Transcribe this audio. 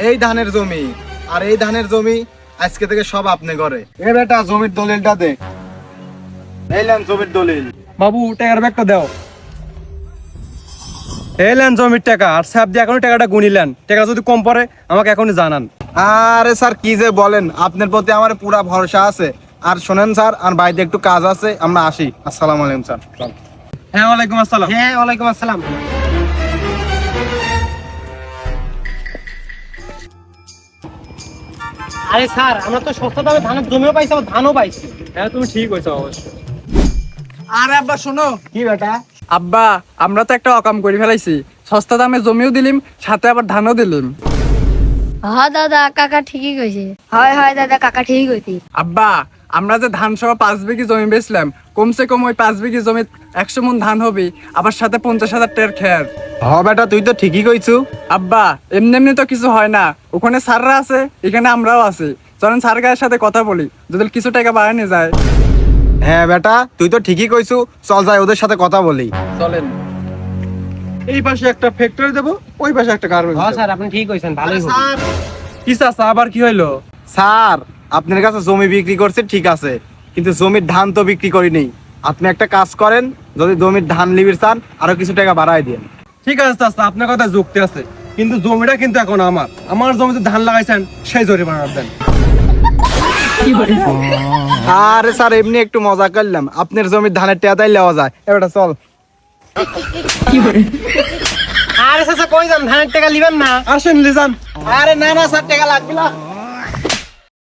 এই ধানের জমি আর এই ধানের জমি আজকে থেকে সব আপনি করে। এ বেটা জমির দলিলটা দে। এইলেন জমির দলিল। বাবু টাকার ব্যাগটা দাও। এলেন জমির টাকা, আর স্যাপ দিয়ে এখনই টাকাটা গুনিলেন। টাকা যদি কম পড়ে আমাকে এখনই জানান। আরে স্যার কি যে বলেন, আপনার প্রতি আমার পুরা ভরসা আছে। আর শোনেন স্যার, আর বাড়িতে একটু কাজ আছে, আমরা আসি। আসসালামু আলাইকুম স্যার। হ্যাঁ ওয়ালাইকুম আসসালাম। হ্যাঁ ওয়ালাইকুম আসসালাম। আরে স্যার, আমরা তো সস্তা দামে ধানের জমিও পাইছি, আবার ধানও পাইছি। হ্যাঁ তুমি ঠিক কইছো অবশ্য। আরে আব্বা শোনো। কি বেটা? আব্বা আমরা তো একটা অকাম করে ফেলাইছি, সস্তা দামে জমিও দিলিম, সাথে আবার ধানও দিলিম। হ্যাঁ দাদা, কাকা ঠিকই কইছে। হয় হয় দাদা, কাকা ঠিকই কইছে। আব্বা আমরা যে ধান সহ 5 বিঘি জমি বেচলাম, কমসে কম ওই 5 বিঘি জমি 100 মণ ধান হবে, আবার সাথে 50,000 টাকার খের। হ বেটা, তুই তো ঠিকই কইছু। আব্বা এমনি এমনি তো কিছু হয় না, ওখানে স্যাররা আছে, এখানে আমরাও আছি। চলেন স্যার গায়ের সাথে কথা বলি, যদি কিছু টাকা বাড়ানো যায়। হ্যাঁ বেটা, তুই তো ঠিকই কইছু, চল যাই ওদের সাথে কথা বলি। চলেন। এই পাশে একটা ফ্যাক্টরি দেবো, ওই পাশে একটা গার্মেন্টস। হ্যাঁ স্যার, আপনি ঠিক কইছেন, ভালোই হবে। কি চাচা আবার কি হইলো? স্যার, আপনার কাছে জমি বিক্রি করছে ঠিক আছে, কিন্তু জমির ধান তো বিক্রি করিনি। আপনি একটা কাজ করেন, যদি জমির ধান লিবির চান আরো কিছু টাকা বাড়াই দিন। ঠিক আছে চাচা, আপনার কথা যুক্তি আছে, কিন্তু জমিটা কিন্তু এখন আমার জমিতে ধান লাগাইছেন সেই জরিমানা দেন। আরে স্যার এমনি একটু মজা করলাম, আপনার জমির ধানের টেয়াদাই নেওয়া যায়। এবারে চল। আরে চাচা কই যান, ধানের টাকা লিবেন না? আসেন লিজান। আরে না না স্যার, টাকা লাগবে না।